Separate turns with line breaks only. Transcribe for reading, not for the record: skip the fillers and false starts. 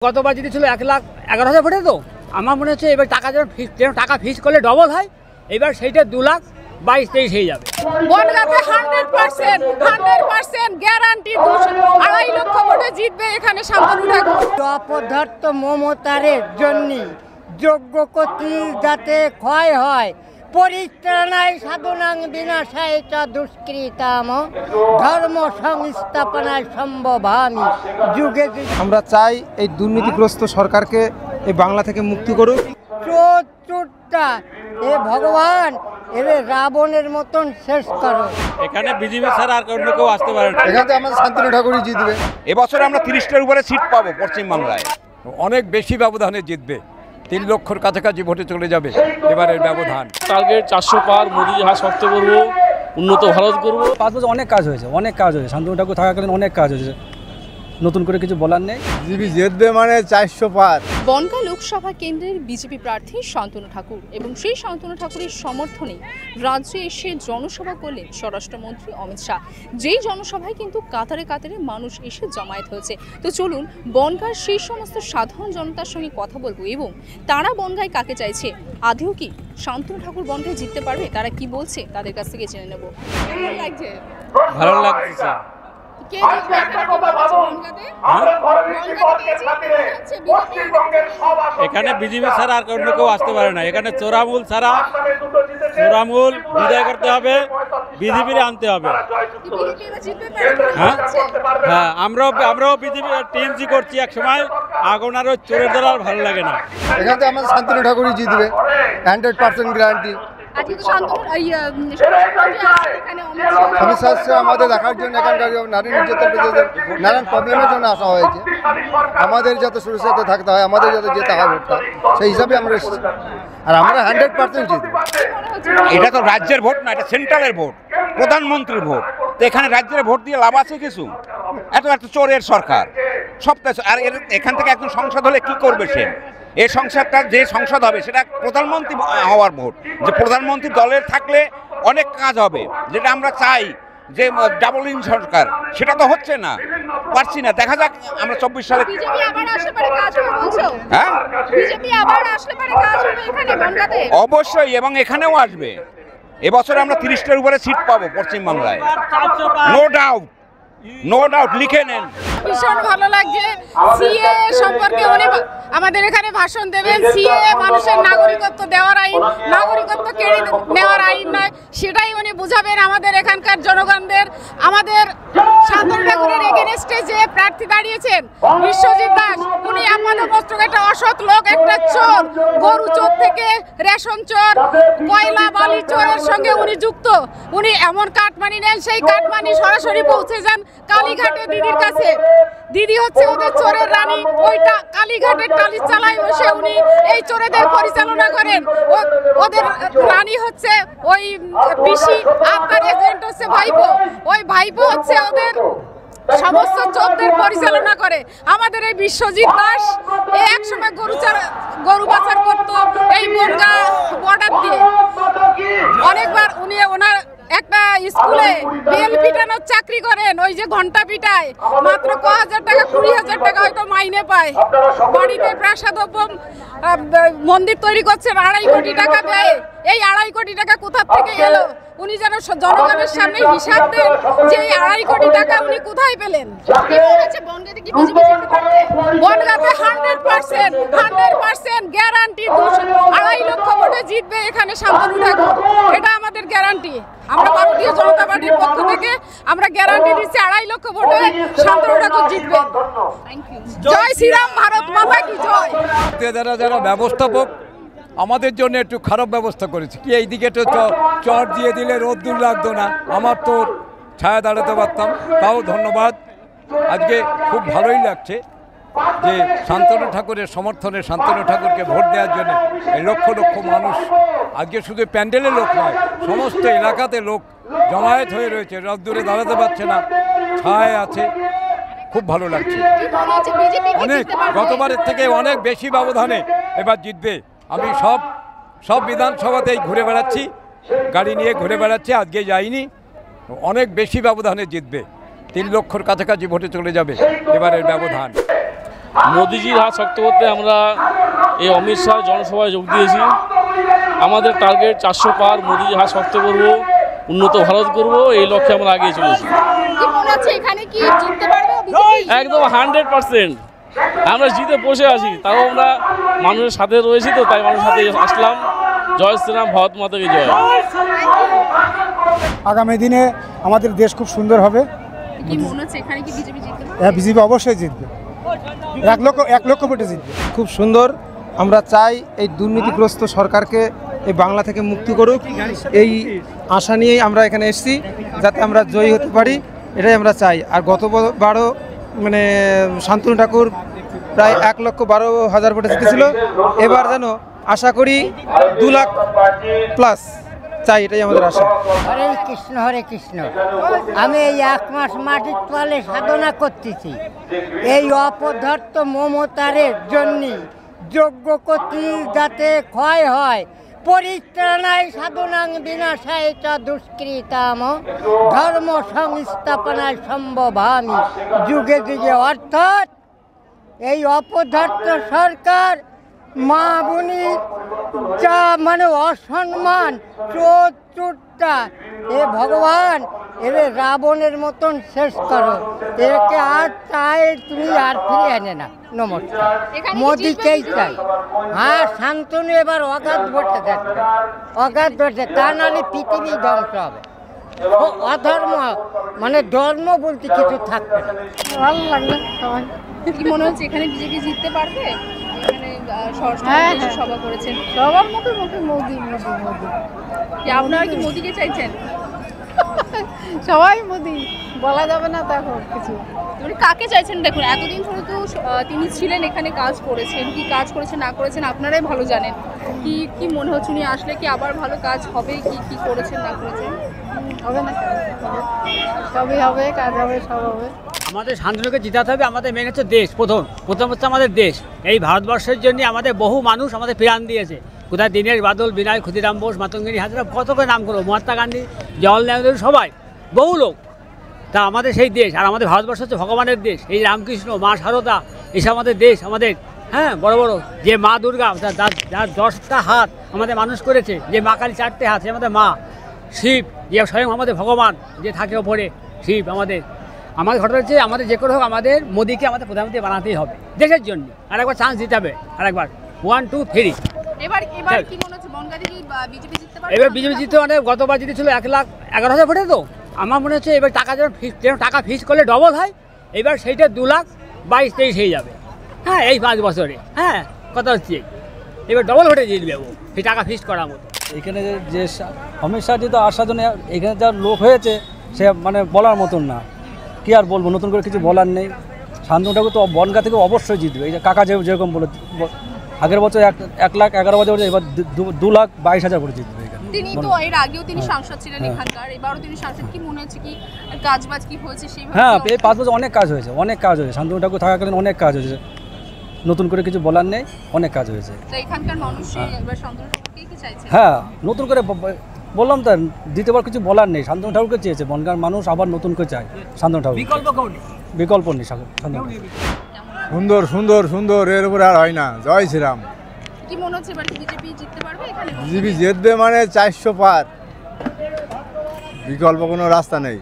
গতবার যদি ছিল 1,11,000 ভোটে, তো আমার মনে হচ্ছে এবার টাকা যেন টাকা ফিস করলে ডবল হয়, এবার সেইটা 2,22,23 হয়ে যাবে।
বনগাঁতে 100% গ্যারান্টি 2.5 লক্ষ ভোটে জিতবে এখানে শান্তনু ঠাকুর।
অপদার্থ মমতারের জন্য যোগ্য কর্তৃ যাতে ক্ষয় হয়, পরিত্রাণায় সাধনাং বিনাশায় চ দুষ্কৃতাম ধর্ম সংস্থাপনায় সম্ভবামি যুগে যুগে।
আমরা চাই এই দুর্নীতিগ্রস্ত সরকারকে এই বাংলা থেকে মুক্তি করুক।
চোরটা এ ভগবান এরে রাবণের মতন শেষ করো।
এখানে বিজেপি ছাড়া আর অন্য কেউ আসতে পারে না।
এখানে আমাদের শান্তনু ঠাকুরই জিতবে।
এবছর আমরা 30টার উপরে সিট পাবো পশ্চিমবাংলায়।
অনেক বেশি ব্যবধানে জিতবে, 3 লক্ষর কাছাকাছি ভোটে চলে যাবে এবারের ব্যবধান।
টার্গেট 400 পার, মোদি হাত শক্ত করবো, উন্নত ভারত করবো।
5 বছর অনেক কাজ হয়েছে, শান্তনু ঠাকুর থাকাকালীন অনেক কাজ হয়েছে, নতুন করে কিছু বলার নেই।
বিজেপি জিতবে মানে 400 পার।
বনগাঁ লোকসভা কেন্দ্রের বিজেপি প্রার্থী শান্তনু ঠাকুর এবং সেই শান্তনু ঠাকুরের সমর্থনে রাজ্যে এসে জনসভা করলেন স্বরাষ্ট্রমন্ত্রী অমিত শাহ। যেই জনসভায় কিন্তু কাতারে কাতারে মানুষ এসে জমায়েত হয়েছে। তো চলুন বনগাঁর সেই সমস্ত সাধারণ জনতার সঙ্গে কথা বলবো এবং তারা বনগাঁয় কাকে চাইছে, আদৌ কি শান্তনু ঠাকুর বনগাঁয় জিততে পারবে, তারা কি বলছে তাদের কাছ থেকে জেনে নেব। কেমন লাগছে?
ভালো লাগছে।
কে জিতবে বনগাঁতে?
এখানে বিজেপি ছাড়া আর অন্য কেউ আসতে পারে না। এখানে চোরামূল বিদায় করতে হবে, বিজেপির আনতে হবে। হ্যাঁ, আমরাও বিজেপি টিএমসি করছি এক সময়, এখন আর ওই চোরের দ্বারা ভালো লাগে না।
এখানে আমাদের শান্তনু ঠাকুরই জিতবে, 100% গ্যারান্টি। অমিত শাহ আমাদের দেখার জন্য এখানকার নারী নির্যাতন, নানান প্রবলেমের জন্য আসা হয়েছে। আমাদের যাতে সুরক্ষিত থাকতে হয়, আমাদের যাতে যেতে হয় ভোটটা, সেই হিসাবে আমরা এসেছি। আর আমরা 100% জিতবো।
এটা তো রাজ্যের ভোট না, এটা সেন্ট্রালের ভোট, প্রধানমন্ত্রীর ভোট। তো এখানে রাজ্যের ভোট দিয়ে লাভ আছে কিছু? এত চোরের সরকার সবটা। আর এখান থেকে একজন সংসদ হলে কি করবে সে? এই সংসদটা যে সংসদ হবে সেটা প্রধানমন্ত্রী হওয়ার ভোট। যে প্রধানমন্ত্রী দলের থাকলে অনেক কাজ হবে, যেটা আমরা চাই যে ডাবল ইঞ্জিন সরকার, সেটা তো হচ্ছে না, পারছি না। দেখা যাক আমরা 24 সালে হ্যাঁ অবশ্যই, এবং এখানেও আসবে। এবছর আমরা 30টার উপরে সিট পাবো পশ্চিমবাংলায়, নো ডাউট। লিখে নেন।
ভীষণ ভালো লাগছে। সিএ সম্পর্কে উনি আমাদের এখানে ভাষণ দেবেন। সিএ মানুষের নাগরিকত্ব দেওয়ার আইন, নাগরিকত্ব কেড়ে নেওয়ার আইন নয়, সেটাই উনি বুঝাবেন আমাদের এখানকার জনগণদের। আমাদের শান্তনু ঠাকুরের এগেনস্টে যে প্রার্থী দাঁড়িয়েছেন বিশ্বজিৎ দাস, উনি আমাদের মস্তক একটা অসৎ লোক, একটা চোর, গরু চোর থেকে রেশন চোর, কয়লা বালি চোরের সঙ্গে উনি যুক্ত। উনি এমন কাটমানি নেন, সেই কাটমানি সরাসরি পৌঁছে যান কালীঘাটে দিদির কাছে। দিদি হচ্ছে ওদের চোরের রানী, ওইটা কালীঘাটের টালি চালায় বসে উনি এই চোরেদের পরিচালনা করেন। ওদের রানী হচ্ছে ওই পিসি, আপনার এজেন্ট হচ্ছে ভাইপো, ওই ভাইপো হচ্ছে ওদের সমস্ত চোরদের পরিচালনা করে। আমাদের এই বিশ্বজিৎ দাস এক সময় গরু পাচার করতো এই বনগাঁ বর্ডার দিয়ে। অনেকবার উনি ওনার একটা স্কুলে বেল পিটানোর চাকরি করেন, ওই যে ঘন্টা পিটায়, মাত্র 1,000 টাকা 20,000 টাকা হয়তো মাইনে পায়। বাড়িতে প্রাসাদোপম মন্দির তৈরি করছেন 2.5 কোটি টাকা ব্যয়ে। এই 2.5 কোটি টাকা কোথা থেকে এলো? উনি যেন জনগণের সামনে হিসাব দেন যে এই 2.5 কোটি টাকা উনি কোথায় পেলেন। বনগাঁতে 100% গ্যারান্টি 2.5 লক্ষ ভোটে জিতবে এখানে শান্তনু ঠাকুর। এটা আমাদের গ্যারান্টি। আমরা ভারতীয় জনতা পার্টির পক্ষ থেকে আমরা গ্যারান্টি দিচ্ছি 2.5 লক্ষ ভোটে শান্তনু ঠাকুর জিতবেন। জয় শ্রীরাম, ভারত মাতা কি জয়।
যারা ব্যবস্থাপক আমাদের জন্য একটু খারাপ ব্যবস্থা করেছে। কি এইদিকে তো চট দিয়ে দিলে রোদ্দুর লাগতো না, আমার তো ছায়া দাঁড়াতে পারতাম। তাও ধন্যবাদ। আজকে খুব ভালোই লাগছে যে শান্তনু ঠাকুরের সমর্থনে, শান্তনু ঠাকুরকে ভোট দেওয়ার জন্য এই লক্ষ লক্ষ মানুষ, আজকে শুধু প্যান্ডেলের লোক নয়, সমস্ত এলাকাতে লোক জমায়েত হয়ে রয়েছে। রোদ্দুরে দাঁড়াতে পারছে না, ছায় আছে, খুব ভালো লাগছে। অনেক গতবারের থেকে অনেক বেশি ব্যবধানে এবার জিতবে। আমি সব বিধানসভাতেই ঘুরে বেড়াচ্ছি, গাড়ি নিয়ে ঘুরে বেড়াচ্ছি, আজকে যাইনি। অনেক বেশি ব্যবধানে জিতবে, 3 লক্ষর কাছাকাছি ভোটে চলে যাবে এবারের ব্যবধান।
মোদিজির হাত শক্ত করতে আমরা এই অমিত শাহ জনসভায় যোগ দিয়েছি। আমাদের টার্গেট 400 পার, মোদিজির হাত শক্ত করব, উন্নত ভারত করব, এই লক্ষ্যে আমরা এগিয়ে চলেছি।
কি মনে হচ্ছে এখানে কি জিততে পারবে বিজেপি?
একদম 100%। আমরা জিতে বসে আছি, তাও আমরা মানুষের সাথে রয়েছি, তো তাই মানুষের সাথে আসলাম। জয় শ্রীরাম, ভারত মাতাকে জয়।
আগামী দিনে আমাদের দেশ খুব সুন্দর হবে।
কি মনে হচ্ছে এখানে কি বিজেপি জিততে পারবে?
হ্যাঁ, বিজেপি অবশ্যই জিতবে, 1 লক্ষ ভোটে জিতবে।
খুব সুন্দর। আমরা চাই এই দুর্নীতিগ্রস্ত সরকারকে এই বাংলা থেকে মুক্তি করুক, এই আশা নিয়েই আমরা এখানে এসেছি, যাতে আমরা জয়ী হতে পারি, এটাই আমরা চাই। আর গতবারও মানে শান্তনু ঠাকুর প্রায় 1,12,000 ভোটে জিতেছিল। এবার যেন আশা করি 2 লাখ প্লাস চাই, এটাই আমাদের আশা।
হরে কৃষ্ণ হরে কৃষ্ণ। আমি এই 1 মাস মাটির তলে সাধনা করতেছি, এই অপদার্থ মমতারের জন্য যোগ্য কর্তৃ যাতে ক্ষয় হয়। পরিত্রাণায় সাধনাং বিনাশায় চ দুষ্কৃতাম ধর্ম সংস্থাপনায় সম্ভবামি যুগে যুগে। অর্থাৎ এই অপদার্থ সরকার মা বোনের যা মানে অসম্মান, চোরটা, এ ভগবান এরে রাবণের মতন শেষ করো, একে আর চাই তুমি আর ফিরে আনে না। নমস্কার। মোদিকেই চাই। হ্যাঁ, শান্তনু এবার অগাধ ভোটে যাচ্ছে, অগাধ ভোটে, তা নাহলে পৃথিবী ধ্বংস হবে। অধর্ম মানে ধর্ম বলতে কিছু থাকবে না। ভালো লাগলো সবাই।
কি মনে হচ্ছে এখানে বিজেপি জিততে পারবে? এখানে সভা করেছেন,
সবার মুখে মুখে মোদি মোদি মোদি।
কি আপনারা কি মোদিকে চাইছেন?
সবাই মোদি, বলা যাবে না তো এখন কিছু।
মানে কাকে চাইছেন? দেখুন, এতদিন ধরে তো তিনি ছিলেন, এখানে কাজ করেছেন, কি কাজ করেছেন না করেছেন আপনারাই ভালো জানেন। কি কি মনে হচ্ছে উনি আসলে কি আবার ভালো কাজ হবে? কি কি করেছেন না করেছেন?
হবে না, সবই হবে, কাজ হবে, সব হবে।
আমাদের শান্তনুকে জিতাতে হবে। আমাদের মেন হচ্ছে দেশ, প্রথম হচ্ছে আমাদের দেশ। এই ভারতবর্ষের জন্য আমাদের বহু মানুষ আমাদের প্রাণ দিয়েছে। কোথায় দীনেশ বাদল, বিনয়, ক্ষুদিরাম বোস, মাতঙ্গিনী হাজরা, কত করে নাম করবো, মহাত্মা গান্ধী, জওয়াহরলাল নেহরু, সবাই বহু লোক। তা আমাদের সেই দেশ, আর আমাদের ভারতবর্ষ হচ্ছে ভগবানের দেশ। এই রামকৃষ্ণ, মা সারদা, এসব আমাদের দেশ, আমাদের হ্যাঁ বড় বড় যে মা দুর্গা, যার 10টা হাত আমাদের মানুষ করেছে, যে মা কালী 4টে হাত, সে আমাদের মা। শিব, যে স্বয়ং আমাদের ভগবান, যে থাকে ওপরে, শিব আমাদের ঘটনা হচ্ছে আমাদের যে করে হোক আমাদের মোদিকে আমাদের প্রধানমন্ত্রী বানাতেই হবে দেশের জন্য। আর একবার চান্স দিতে হবে, আর একবার 1, 2, 3।
এবার কি মনে হচ্ছে বনগাঁতে কি বিজেপি জিততে পারবে?
এবার বিজেপি জিততে মানে গতবার জিতেছিল 1,11,000 ভোটে। তো আমার মনে হচ্ছে এবার টাকা যেন টাকা ফিক্স করলে ডবল হয়, এবার সেইটা 2,22,23 হয়ে যাবে। হ্যাঁ, এই 5 বছরে। হ্যাঁ, কথা হচ্ছে এবার ডবল ভোটে জিতবে ও, সেই টাকা ফিক্স করার মতো।
এখানে যে অমিত শাহ যেহেতু আসার জন্য এখানে যা লোক হয়েছে, সে মানে বলার মতন না। কি আর বলবো, নতুন করে কিছু বলার নেই। শান্তনু ঠাকুর তো বনগাঁ থেকে অবশ্যই জিতবে। এই যে কাকা যেরকম বলে, আগের বছর 1,11,000, এবার 2,22,000 করে জিতবে।
তিনি তো এর আগেও তিনি সাংসদ ছিলেন এখানকার, এবারও তিনি সাংসদ। কি মনে হচ্ছে কি কাজবাজ কি হয়েছে?
হ্যাঁ, এই 5 বছর অনেক কাজ হয়েছে, অনেক কাজ হয়েছে। শান্তনু ঠাকুর থাকাকালীন অনেক কাজ হয়েছে, নতুন করে কিছু বলার নেই, অনেক কাজ হয়েছে।
তো এখানকার মানুষ এবার শান্তনু ঠাকুরকে কি চাইছে?
হ্যাঁ, নতুন করে বললাম তো, দ্বিতীয়বার কিছু বলার নেই। শান্তনু ঠাকুরকে চেয়েছে, বনগাঁর মানুষ আবার নতুন করে চায় শান্তনু ঠাকুর। বিকল্প নেই শান্তনু।
সুন্দর সুন্দর সুন্দর, এর উপরে আর হয় না। জয় শ্রীরাম।
কি মনে হচ্ছে এবার বিজেপি জিততে পারবে এখানে?
বিজেপি জিতবে মানে 400 পার, বিকল্প কোনো রাস্তা নেই।